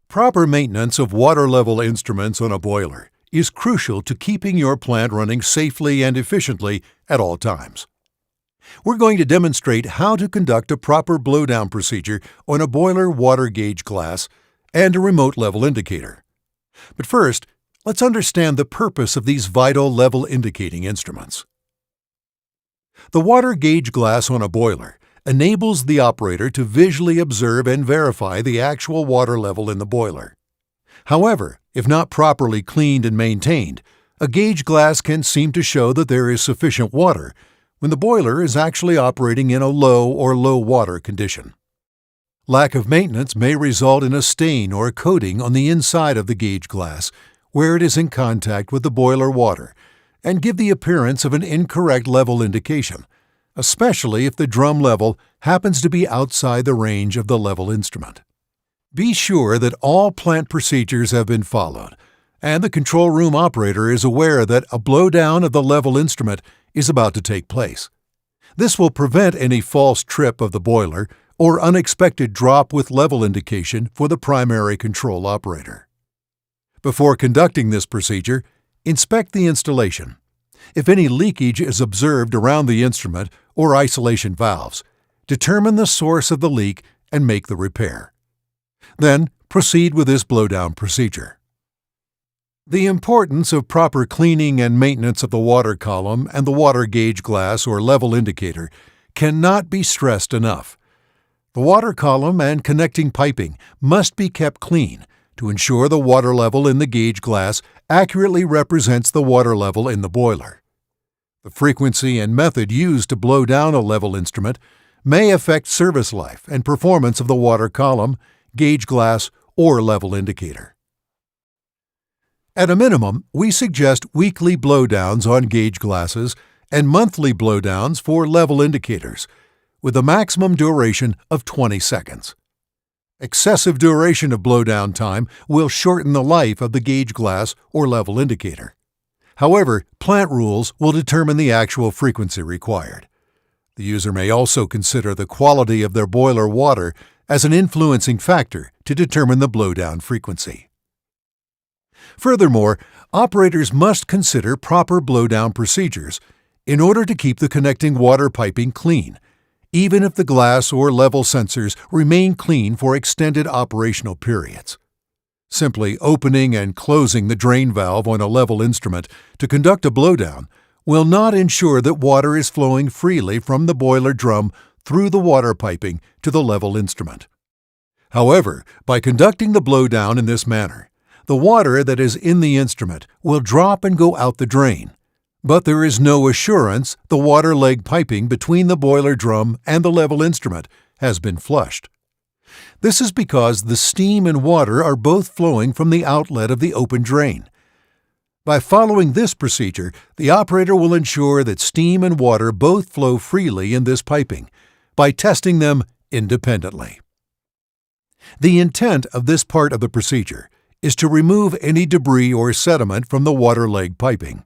Proper maintenance of water level instruments on a boiler is crucial to keeping your plant running safely and efficiently at all times. We're going to demonstrate how to conduct a proper blowdown procedure on a boiler water gauge glass and a remote level indicator. But first, let's understand the purpose of these vital level indicating instruments. The water gauge glass on a boiler enables the operator to visually observe and verify the actual water level in the boiler. However, if not properly cleaned and maintained, a gauge glass can seem to show that there is sufficient water when the boiler is actually operating in a low or low water condition. Lack of maintenance may result in a stain or coating on the inside of the gauge glass where it is in contact with the boiler water and give the appearance of an incorrect level indication, especially if the drum level happens to be outside the range of the level instrument. Be sure that all plant procedures have been followed, and the control room operator is aware that a blowdown of the level instrument is about to take place. This will prevent any false trip of the boiler or unexpected drop with level indication for the primary control operator. Before conducting this procedure, inspect the installation. If any leakage is observed around the instrument or isolation valves, determine the source of the leak and make the repair. Then, proceed with this blowdown procedure. The importance of proper cleaning and maintenance of the water column and the water gauge glass or level indicator cannot be stressed enough. The water column and connecting piping must be kept clean to ensure the water level in the gauge glass accurately represents the water level in the boiler. The frequency and method used to blow down a level instrument may affect service life and performance of the water column, gauge glass, or level indicator. At a minimum, we suggest weekly blowdowns on gauge glasses and monthly blowdowns for level indicators, with a maximum duration of 20 seconds. Excessive duration of blowdown time will shorten the life of the gauge glass or level indicator. However, plant rules will determine the actual frequency required. The user may also consider the quality of their boiler water as an influencing factor to determine the blowdown frequency. Furthermore, operators must consider proper blowdown procedures in order to keep the connecting water piping clean, even if the glass or level sensors remain clean for extended operational periods. Simply opening and closing the drain valve on a level instrument to conduct a blowdown will not ensure that water is flowing freely from the boiler drum through the water piping to the level instrument. However, by conducting the blowdown in this manner, the water that is in the instrument will drop and go out the drain, but there is no assurance the water leg piping between the boiler drum and the level instrument has been flushed. This is because the steam and water are both flowing from the outlet of the open drain. By following this procedure, the operator will ensure that steam and water both flow freely in this piping by testing them independently. The intent of this part of the procedure is to remove any debris or sediment from the water leg piping.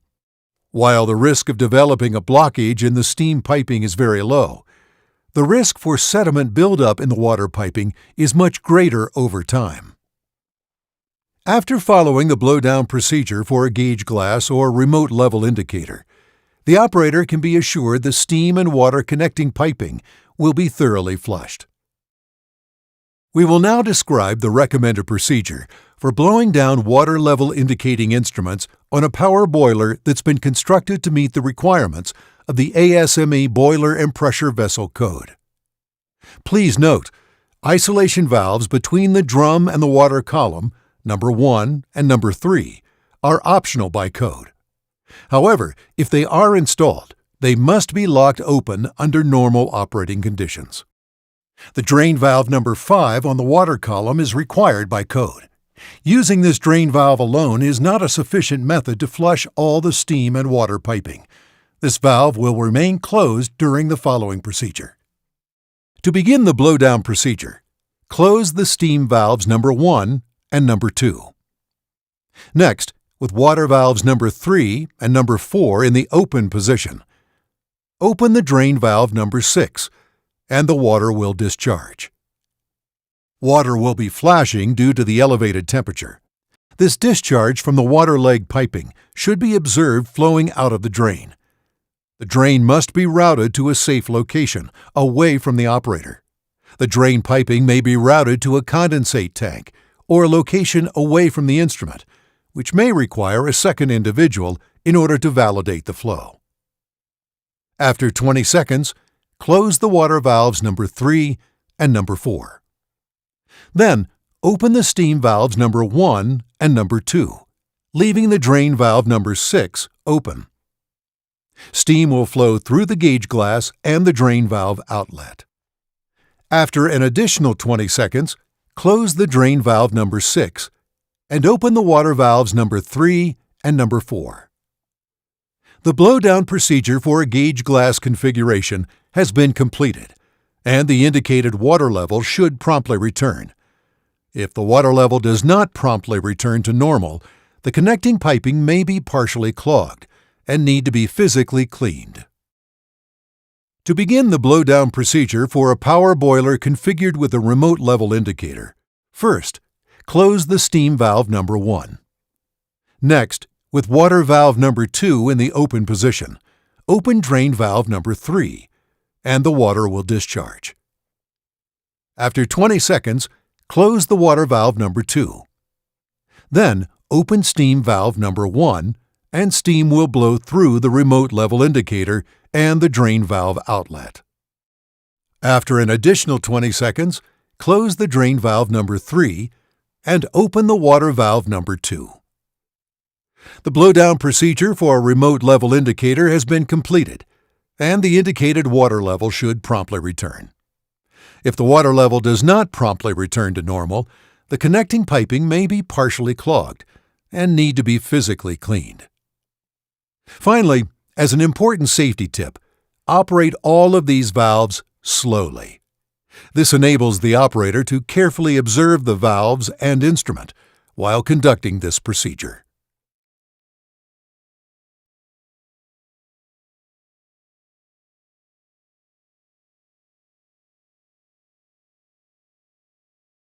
While the risk of developing a blockage in the steam piping is very low, the risk for sediment buildup in the water piping is much greater over time. After following the blowdown procedure for a gauge glass or remote level indicator, the operator can be assured the steam and water connecting piping will be thoroughly flushed. We will now describe the recommended procedure for blowing down water level indicating instruments on a power boiler that's been constructed to meet the requirements of the ASME Boiler and Pressure Vessel Code. Please note, isolation valves between the drum and the water column, number 1 and number 3, are optional by code. However, if they are installed, they must be locked open under normal operating conditions. The drain valve number 5 on the water column is required by code. Using this drain valve alone is not a sufficient method to flush all the steam and water piping. This valve will remain closed during the following procedure. To begin the blowdown procedure, close the steam valves number 1 and number 2. Next, with water valves number 3 and number 4 in the open position, open the drain valve number 6, and the water will discharge. Water will be flashing due to the elevated temperature. This discharge from the water leg piping should be observed flowing out of the drain. The drain must be routed to a safe location, away from the operator. The drain piping may be routed to a condensate tank or a location away from the instrument, which may require a second individual in order to validate the flow. After 20 seconds, close the water valves number 3 and number 4. Then, open the steam valves number 1 and number 2, leaving the drain valve number 6 open. Steam will flow through the gauge glass and the drain valve outlet. After an additional 20 seconds, close the drain valve number 6 and open the water valves number 3 and number 4. The blowdown procedure for a gauge glass configuration has been completed, and the indicated water level should promptly return. If the water level does not promptly return to normal, the connecting piping may be partially clogged and need to be physically cleaned. To begin the blowdown procedure for a power boiler configured with a remote level indicator, first, close the steam valve number 1. Next, with water valve number 2 in the open position, open drain valve number 3, and the water will discharge. After 20 seconds, close the water valve number 2. Then, open steam valve number 1, and steam will blow through the remote level indicator and the drain valve outlet. After an additional 20 seconds, close the drain valve number 3 and open the water valve number 2. The blowdown procedure for a remote level indicator has been completed, and the indicated water level should promptly return. If the water level does not promptly return to normal, the connecting piping may be partially clogged and need to be physically cleaned. Finally, as an important safety tip, operate all of these valves slowly. This enables the operator to carefully observe the valves and instrument while conducting this procedure.